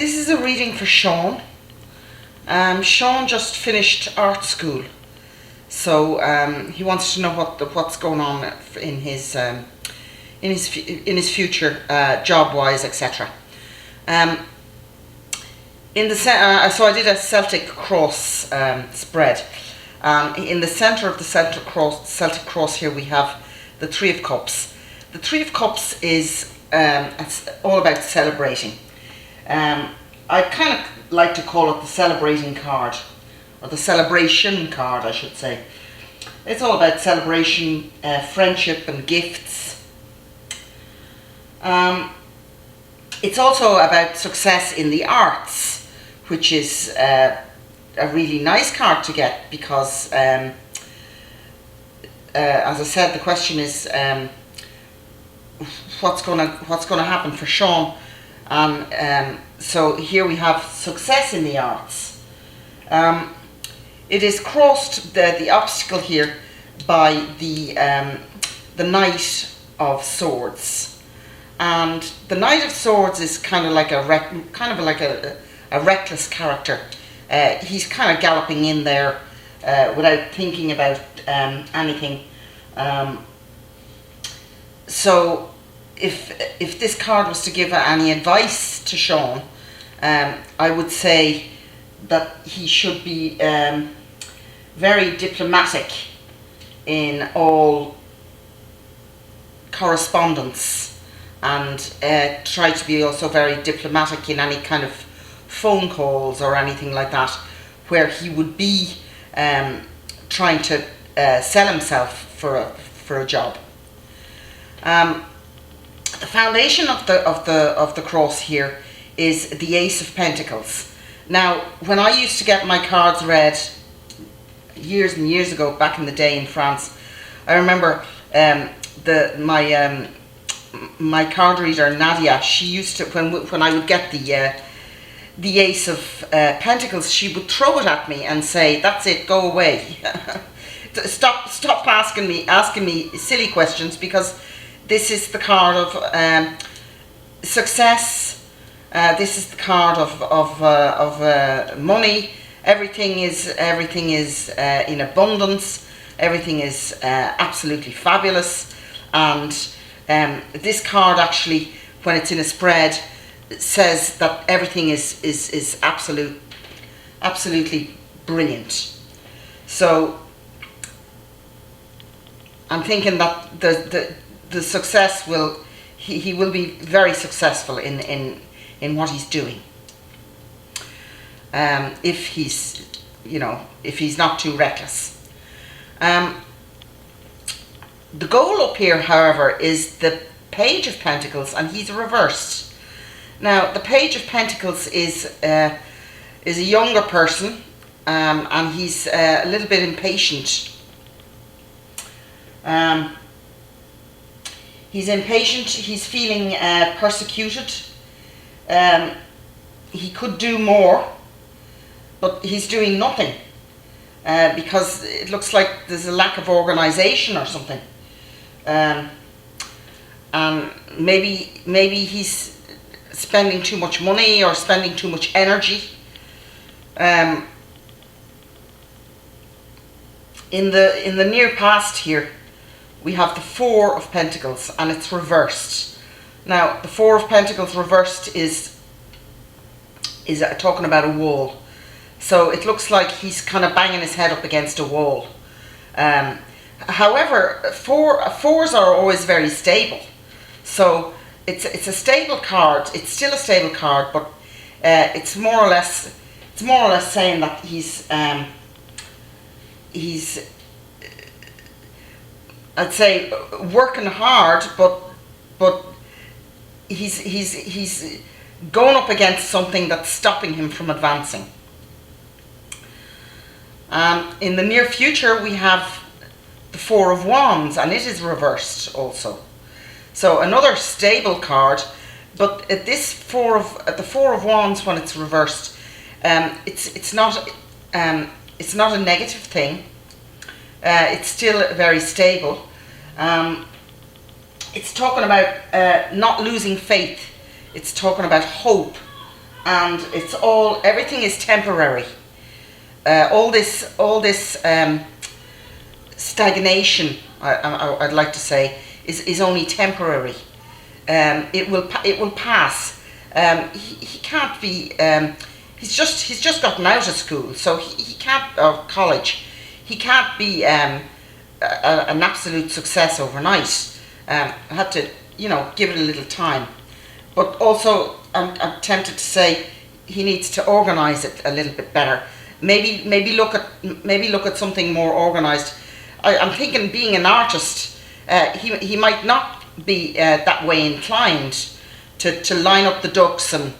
This is a reading for Séan. Séan just finished art school, so he wants to know what's going on in his future, job-wise, etc. So I did a Celtic cross spread. In the centre of the Celtic cross here we have the Three of Cups. The Three of Cups is it's all about celebrating. I kind of like to call it the celebrating card, or the celebration card, I should say. It's all about celebration, friendship and gifts. It's also about success in the arts, which is a really nice card to get because, as I said, the question is what's going to happen for Séan. So here we have success in the arts. It is crossed, the obstacle here, by the Knight of Swords, and the Knight of Swords is kind of like a reckless character. He's kind of galloping in there without thinking about anything. So if this card was to give any advice to Séan, I would say that he should be very diplomatic in all correspondence, and try to be also very diplomatic in any kind of phone calls or anything like that, where he would be trying to sell himself for a job. The foundation of the cross here is the Ace of Pentacles. Now, when I used to get my cards read years and years ago, back in the day in France, I remember my card reader Nadia. She used to, when I would get the Ace of Pentacles, she would throw it at me and say, "That's it, go away. Stop asking me silly questions, because this is the card of success. This is the card of money. Everything is in abundance. Everything is absolutely fabulous." And this card actually, when it's in a spread, says that everything is absolutely brilliant. So I'm thinking that the success he will be very successful in what he's doing, if he's not too reckless. The goal up here, however, is the Page of Pentacles, and he's reversed. Now, the Page of Pentacles is a younger person, and he's a little bit impatient. He's impatient. He's feeling persecuted. He could do more, but he's doing nothing because it looks like there's a lack of organization or something. And maybe he's spending too much money or spending too much energy. In the near past here, we have the Four of Pentacles, and it's reversed. Now, the Four of Pentacles reversed is talking about a wall. So it looks like he's kind of banging his head up against a wall. However, fours are always very stable. So it's a stable card. It's still a stable card, but it's more or less saying that he's I'd say working hard, but he's going up against something that's stopping him from advancing. In the near future, we have the Four of Wands, and it is reversed also. So another stable card, but the Four of Wands, when it's reversed, it's not a negative thing. It's still very stable. It's talking about not losing faith. It's talking about hope and everything is temporary. All this stagnation, I'd like to say, is only temporary. It will pass. He can't be. He's just gotten out of school, so he can't, or college. He can't be an absolute success overnight. I had to, give it a little time. But also, I'm tempted to say he needs to organise it a little bit better. Maybe look at something more organised. I'm thinking, being an artist, he might not be that way inclined to line up the ducks and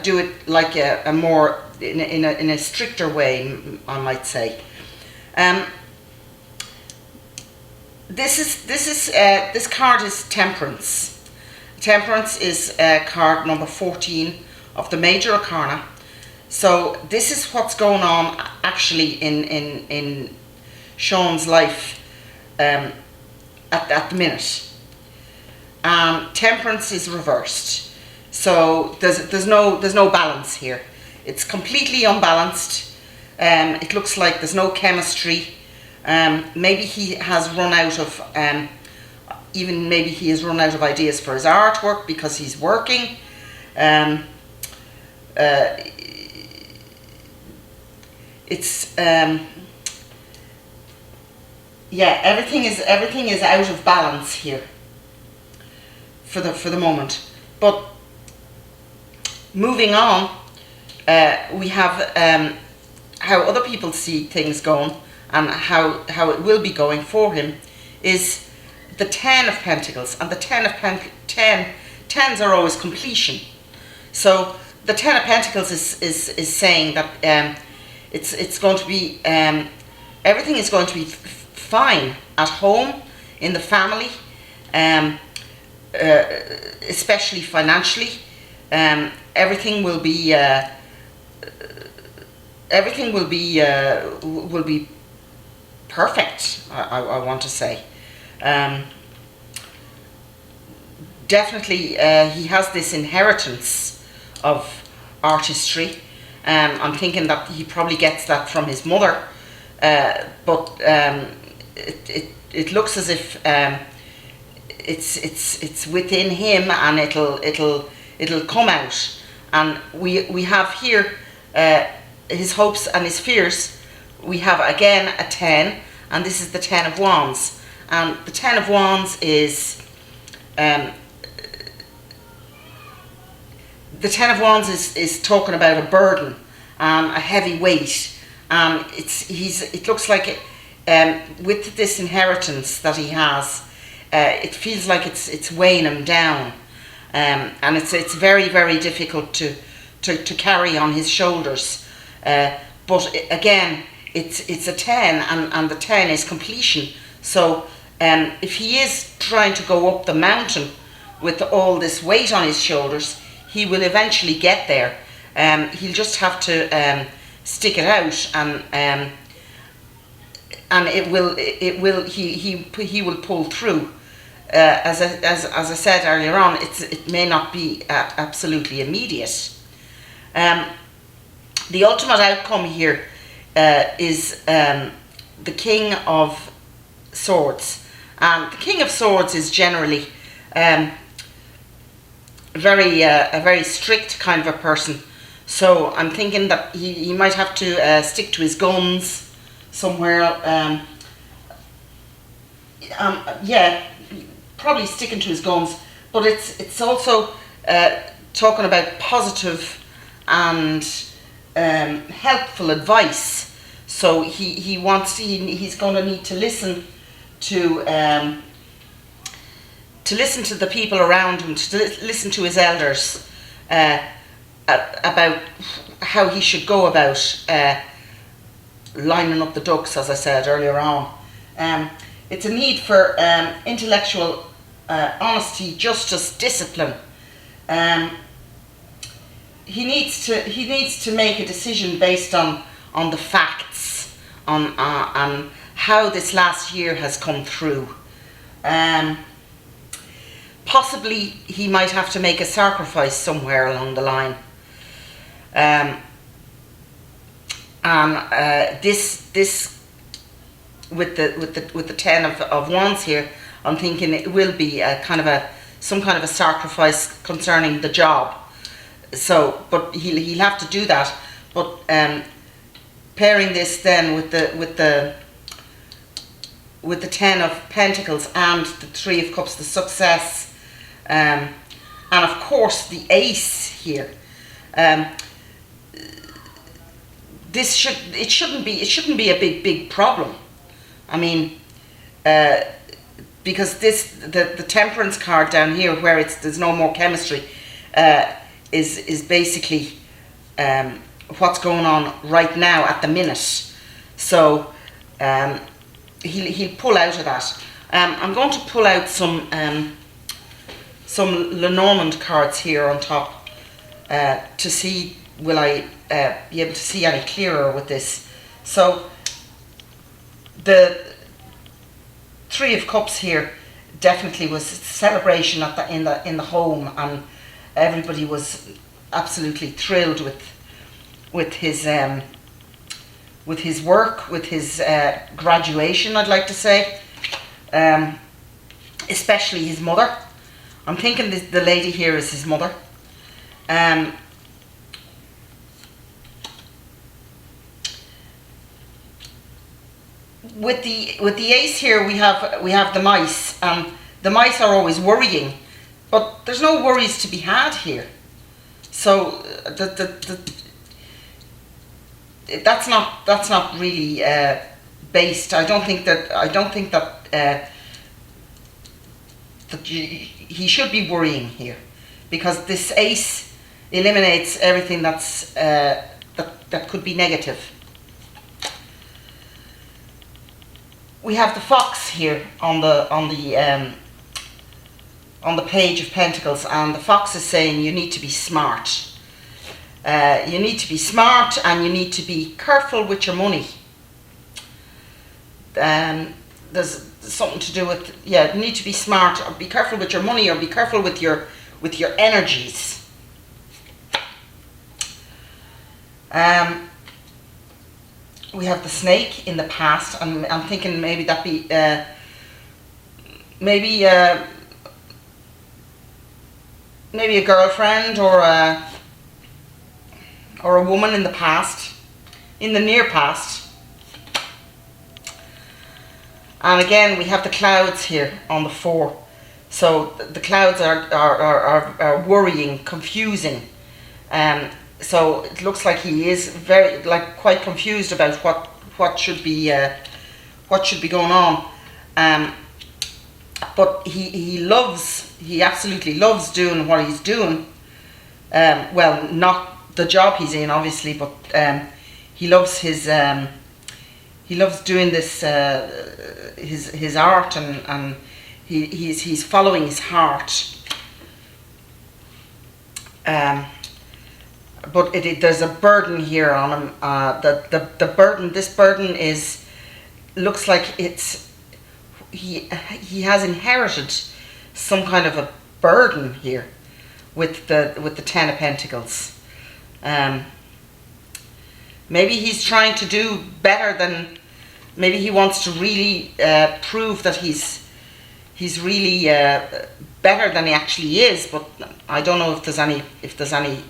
do it like a more in a stricter way, I might say. This card is Temperance. Temperance is card number 14 of the Major Arcana. So this is what's going on actually in Séan's life at the minute. Temperance is reversed, so there's no balance here. It's completely unbalanced. It looks like there's no chemistry. Maybe he has run out of ideas for his artwork because he's working. Everything is out of balance here for the moment. But moving on, we have how other people see things going, and how it will be going for him is the 10 of Pentacles. And the 10s are always completion. So the 10 of Pentacles is saying that it's going to be everything is going to be fine at home, in the family, especially financially. Everything will be perfect. I want to say. Definitely, he has this inheritance of artistry. I'm thinking that he probably gets that from his mother, but it looks as if it's within him, and it'll come out. And we have here his hopes and his fears. We have again a 10, and this is the 10 of Wands. And the 10 of Wands is the 10 of Wands is talking about a burden, a heavy weight. It looks like with this inheritance that he has, it feels like it's weighing him down, and it's very, very difficult to carry on his shoulders. But again, it's a 10, and the 10 is completion. So if he is trying to go up the mountain with all this weight on his shoulders, he will eventually get there. He'll just have to stick it out, and he will pull through. As I said earlier on, it may not be absolutely immediate. The ultimate outcome here is the King of Swords. And the King of Swords is generally a very strict kind of a person. So I'm thinking that he might have to stick to his guns somewhere. Probably sticking to his guns. But it's also talking about positive and helpful advice. So he's going to need to listen to the people around him, to listen to his elders about how he should go about lining up the ducks, as I said earlier on. It's a need for intellectual honesty, justice, discipline. He needs to make a decision based on the facts, on how this last year has come through. Possibly he might have to make a sacrifice somewhere along the line. And this with the 10 of wands here, I'm thinking it will be a kind of some kind of a sacrifice concerning the job. So, but he'll have to do that. But pairing this then with the 10 of Pentacles and the 3 of Cups, the success, and of course the Ace here. It shouldn't be a big problem. I mean, because the Temperance card down here, where there's no more chemistry, is basically what's going on right now at the minute. So he'll pull out of that. I'm going to pull out some Lenormond cards here on top to see, will I be able to see any clearer with this. So the 3 of Cups here definitely was celebration in the home, and everybody was absolutely thrilled with his work, with his graduation, I'd like to say, especially his mother. I'm thinking the lady here is his mother. With the Ace here, we have the mice. The mice are always worrying, but there's no worries to be had here. So that's not really based. I don't think that he should be worrying here, because this Ace eliminates everything that's that could be negative. We have the Fox here on the Page of Pentacles, and the Fox is saying you need to be smart. You need to be smart, and you need to be careful with your money. There's something to do with, you need to be smart, or be careful with your money, or be careful with your energies. We have the Snake in the past, and I'm thinking maybe that be maybe a girlfriend or a woman in the past, in the near past. And again, we have the Clouds here on the 4. So the clouds are worrying, confusing. So it looks like he is quite confused about what should be going on. But he absolutely loves doing what he's doing. Well, not the job he's in, obviously, but he loves he loves doing this his art, and he's following his heart. But there's a burden here on him. This burden looks like he has inherited some kind of a burden here with the 10 of Pentacles. Maybe he's trying to do better than. Maybe he wants to really prove that he's really better than he actually is. But I don't know if there's any